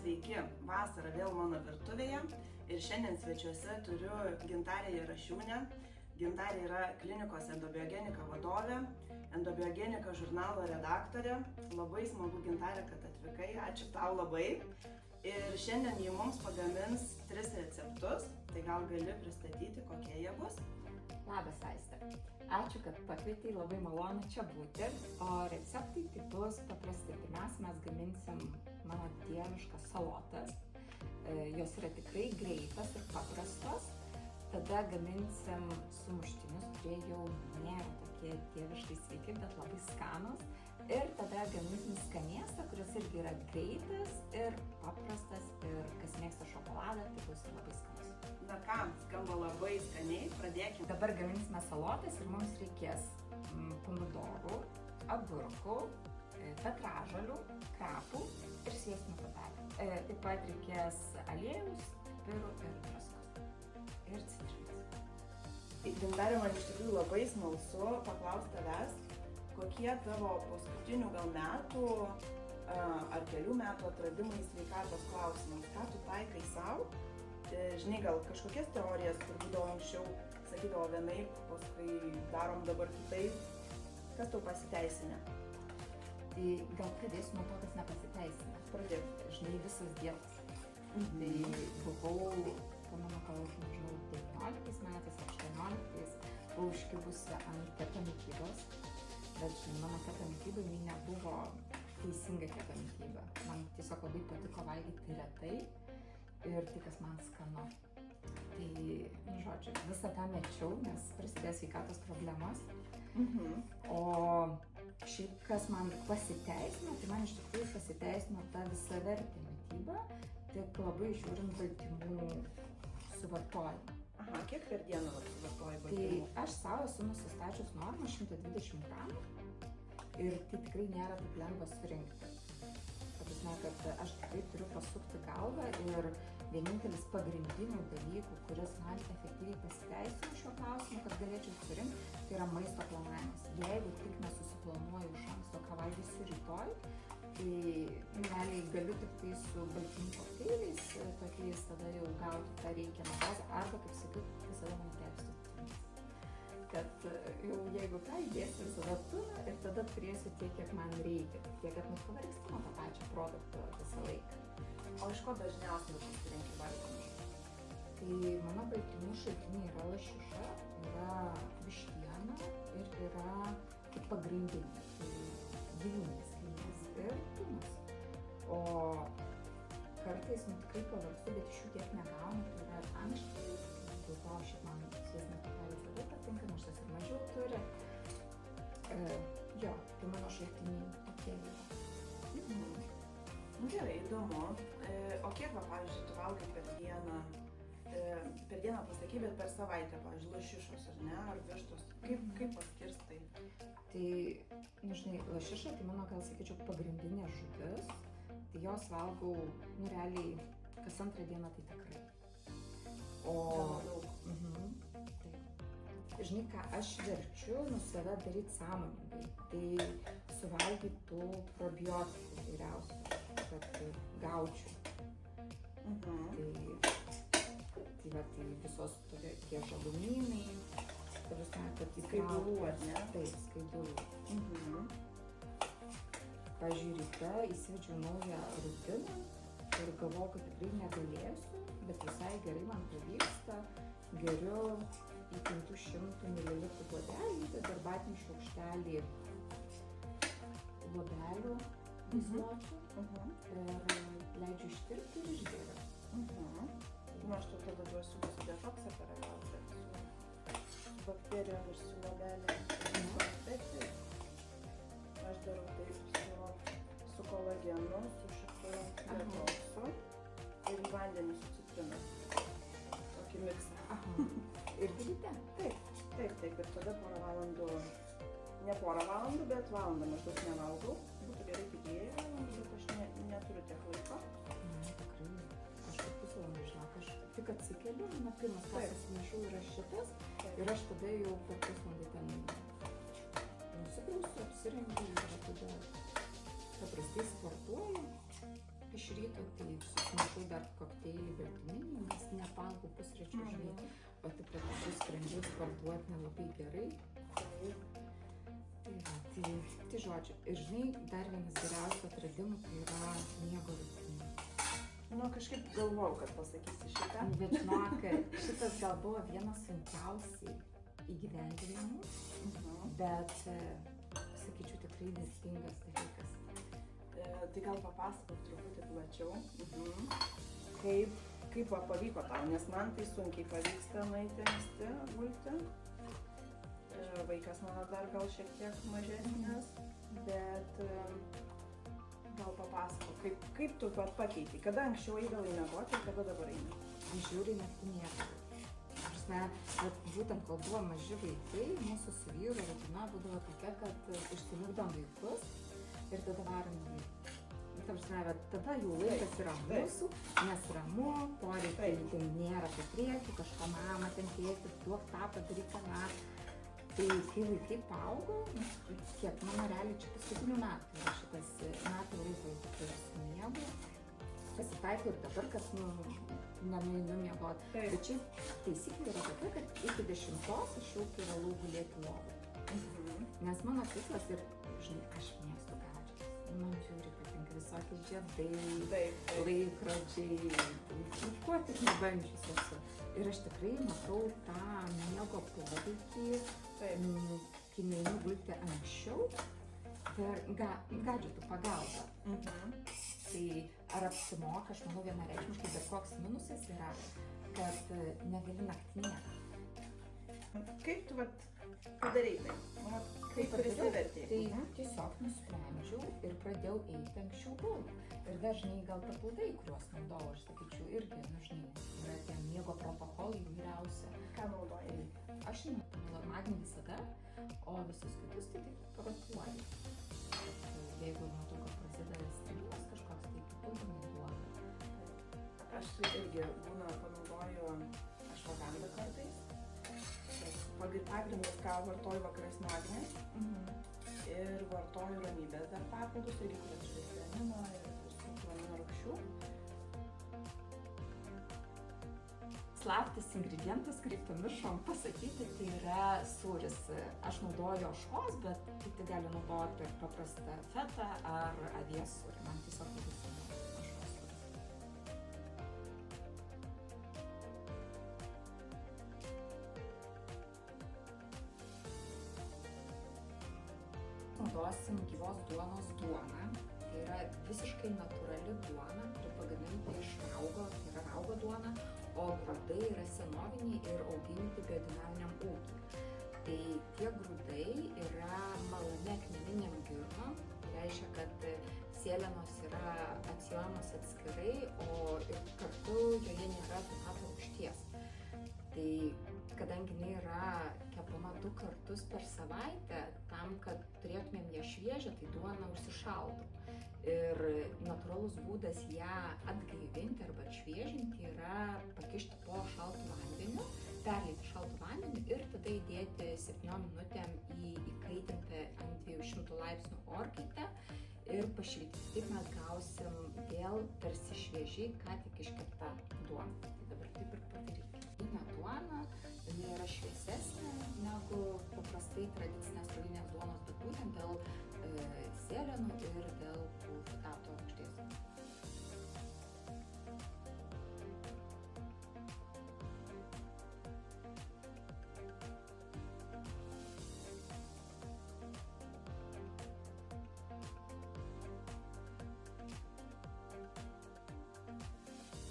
Sveiki, vasara vėl mano virtuvėje ir šiandien svečiuose turiu Gintarę Jarašiūnę. Gintarė yra klinikos endobiogenika vadovė, endobiogenika žurnalo redaktorė. Labai smagu, Gintarė, kad atvykai, ačiū tau labai. Ir šiandien ji mums pagamins 3 receptus, tai gal gali pristatyti, kokie jie bus? Labas, Aiste. Ačiū, kad pakvietei, labai malonu čia būti. O receptai tai bus paprasti. Pirmiausia, mes gaminsim mano dieviškas salotas. Jos yra tikrai greitas ir paprastos. Tada gaminsim sumuštinius, kurie jau nėra tokie dieviškai sveiki, bet labai skanus. Ir tada gaminsim skanėstą, kuris irgi yra greitas ir paprastas. Ir kas mėgsta šokoladą, tai bus labai skanus. Na ką, skamba labai skaniai, pradėkime. Dabar gaminsime salotas ir mums reikės pomidorų, agurkų, petražolių, krapų ir sviestinių pupelių. Taip pat reikės aliejaus, pipirų ir druskos. Ir citrinos. Gintarė, man iš tikrųjų labai smalsu paklausti tavęs, kokie tavo paskutinių gal metų ar kelių metų atradimai sveikatos klausimais. Ką tu taikai savo? Žinai, gal kažkokias teorijas, kur būdavo anksčiau, sakydavo vienaip, paskui darom dabar kitaip. Kas tau pasiteisinę? Tai gal pradėsiu nuo to, kas nepasiteisina. Pradėk. Žinai, visas dietas. Tai buvau, pamenu, gal už 19 metais, 18, buvau užkibusi ant keto mitybos. Bet, žinai, mano keto mityba, jinai nebuvo teisinga keto mityba. Man tiesiog labai patiko valgyti retai. Ir tai, kas man skanu. Tai, žodžiu, visą tą mečiau, nes prasidėjo sveikatos problemos. O šiaip, kas man pasiteisino, tai man iš tikrųjų pasiteisino ta visavertė mityba, tik labai žiūrint baltymų suvartojimą. Aha, kiek per dieną suvartoji baltymų? Tai aš savo esu nusistačius normą 120 gramų ir tai tikrai nėra taip lengva surinkti. Kad aš tikrai turiu pasukti galvą ir vienintelis pagrindinių dalykų, kuris man efektyviai pasiteisino šiuo klausimu, kad galėčiau surinkti, tai yra maisto planavimas. Jeigu tik nesusiplanuoju iš anksto, ką valgysiu rytoj, tai realiai galiu tik tai su baltymų kokteiliais, tokiais tada jau gauti tą reikiamą bazę, arba, kaip sakiau, visada man tepsiu. Kad jau jeigu ką įdėsiu visada tuną ir tada turėsiu tiek, kiek man reikia, tiek, kad pavargsti nuo to pačio produkto visą laiką. O iš ko dažniausiai pasirenki baltymus? Tai mano baltymų šaltiniai yra lašiša, yra vištiena ir yra kaip pagrindiniai, tai gyvūninės kilmės ir tunas. O kartais tikrai pavargstu, bet iš jų tiek negaunu, tai yra ankštai. Dėl to šiaip man sviestinės pupelės labai patinka, nors tas ir mažiau turi. Jo, tai mano šaltiniai tokie yra. Gerai, įdomu. O kiek, pavyzdžiui, tu valgai per dieną? Per dieną pasakai, bet per savaitę, pavyzdžiui, lašišos, ar ne, ar vištos? Kaip paskirstai? Tai, žinai, lašiša, tai mano, gal sakyčiau, pagrindinė žuvis. Tai jos valgau, realiai, kas antrą dieną tai tikrai. O, taip. Žinai, ką aš verčiu save daryti sąmoningai, tai suvalgyti tų probiotikų įvairiausių, kad gaučiau. Tai visos tie žalumynai, kad skaidulų, ar ne? Taip, skaidulų. Pavyzdžiui, ryte įsivedžiau naują rutiną ir galvoju, kad tikrai negalėsiu, bet visai gerai man pavyksta. Geriu į 500 ml puodelį, tai arbatinį šaukštelį luobelių gysločių ir leidžiu ištirpti ir išgeriu. Aš tu tada duosiu mūsų detoksą paragauti su bakterijom ir su luobelėm. Taip. Aš darau taip su kolagenu, su šitu detoksu ir į vandenį su citrina. Tokį miksą. Ir ryte? Taip. Ir tada porą valandų, ne porą valandų, bet valandą maždaug nevalgau. Būtų gerai pigiai valandų, bet aš neturiu tiek laiko. Tikrai. Aš kaip pusvalandį, žinok, aš tik atsikeliu, mano pirmas pasas maišau yra šitas. Ir aš tada jau per pusvalandį ten nusiprausiu, apsirengiu ir tada paprastai sportuoju. iš ryto, tai susimaišau dar kokteilį baltyminį, nes nevalgau pusryčių, žinai, o tik tokius skrandžius parduoti nelabai gerai. Tai žodžiu, ir žinai, dar vienas geriausių atradimų tai yra miego rutina. Nu, kažkaip galvojau, kad pasakysi šitą. Bet žinok, šitas gal buvo vienas sunkiausiai įgyvendinamų, bet, sakyčiau, tikrai vertingas dalykas. Tai gal papasakok truputį plačiau, kaip pavyko tau, nes man tai sunkiai pavyksta nueiti anksti gulti. Vaikas mano dar gal šiek tiek mažesnis, bet gal papasakok, kaip tu pakeitei, kada anksčiau eidavai miegoti ir kada dabar eini? Aš žiūriu naktinį miegą. Būtent, kol buvo maži vaikai, mūsų su vyru rutina būdavo tokia, kad užsimigdom vaikus ir tada varom į vaiką. Tada jų laikas yra mūsų, nes ramu, poreikiai nėra apie priekį, kažko mama ten tėti, duok tą padaryk tą. Tai kai vaikai paaugo, kiek mano realiai čia paskutinių metų yra šitas metų laiko su miegu. Pasitaiko ir dabar, kad nenueinu miegoti. Bet čia taisyklė yra tokia, kad iki 10 aš jau privalau gulėti lovoj. Nes mano tikslas ir, žinai, aš mėgstu gadžetus. Man žiūri patinka visokie žiedai, laikrodžiai, kuo tik nebandžius esu. Ir aš tikrai matau tą miego poveikį, kai neinu gulti anksčiau per gadžetų pagalbą. Tai ar apsimoka, aš manau vienareikšmiškai, bet koks minusas yra, kad negali naktinėti. Kaip tu padarei tai? Kaip prisivertei? Tai tiesiog nusprendžiau ir pradėjau eiti anksčiau gulti. Ir dažnai gal papildai, kuriuos naudojau, aš sakyčiau, irgi, žinai, yra tie miego protokolai įvairiausia. Ką naudojai? Aš žinau, magnį visada, o visus kitus tai taip rotuoju. Jeigu matau, kad prasideda strimas kažkoks, tai papildomai duodu. Aš irgi panaudoju ašvagandą kartais. Pagrindas, ką vartoju vakarais magnį. Ir vartoju ramybės dar papildus, irgi kurias šviesianino ir amino rūgščių. Slaptas ingredientas, kurį pamiršom pasakyti, tai yra sūris. Aš naudoju ožkos, bet kiti gali naudoti paprastą fetą ar avies sūrį. Man tiesiog labai sūrį ožkos sūris. Naudosim gyvos duonos duoną. Tai yra visiškai natūrali duona, kuri pagaminta iš raugo, tai yra raugo duona, o grūdai yra senoviniai ir auginti biodinaminiam ūkiui. Tai tie grūdai yra malami akmeniniam girnom, tai reiškia, kad sėlenos yra atsijojamos atskirai, o ir kartu joje nėra fosfato rūgšties. Tai kadangi jinai yra kepama 2 kartus per savaitę, tam, kad turėtumėm ją šviežią, tai duona užsišaldo. Ir natūralus būdas ją atgaivinti arba atšviežinti yra pakišti po šaltu vandeniu, perleiti šaltu vandeniu ir tada įdėti 7 minutėm į įkaitintą ant 200 laipsnių orkaitę ir pašildyti. Taip mes gausim vėl tarsi šviežiai, ką tik iškeptą duoną. Tai dabar taip ir padarykime. Duona yra šviesesnė negu paprastai tradicinės ruginės duonos, bet būtent dėl sėlenų ir dėl fosfato rūgšties.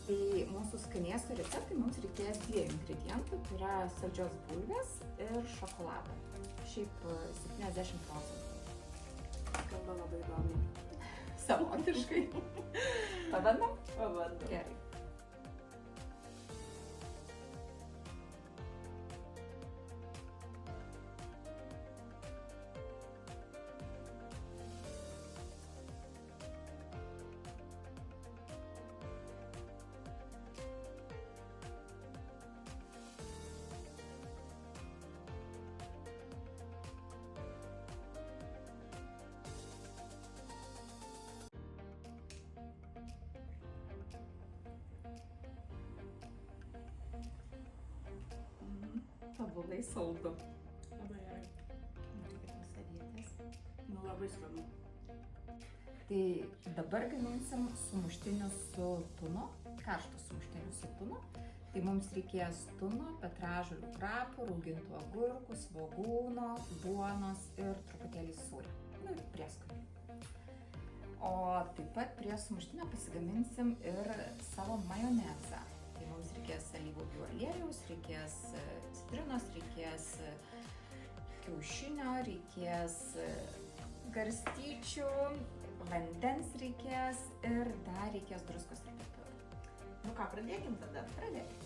Tai mūsų skanėstų receptai mums reikės 2 ingredientų, tai yra saldžios bulvės ir šokoladą. Šiaip 70%. Skamba labai įdomiai. Savotiškai. Pabandom? Pabandom. Gerai. tobulai saldu. Labai gerai. Reikia tos avietės. Nu, labai skanu. Tai dabar gaminsim sumuštinius su tunu, karštus sumuštinius su tunu. Tai mums reikės tuno, petražolių krapų, raugintų agurkų, svogūno, duonos ir truputėlį sūrio. Nu ir prieskonių. O taip pat prie sumuštinio pasigaminsim ir savo majonezą. Tai mums reikės alyvuogių aliejaus, reikės citrinos, reikės kiaušinio, reikės garstyčių, vandens reikės ir dar reikės druskos ir pipirų. Nu ką, pradėkim tada. Pradėkim.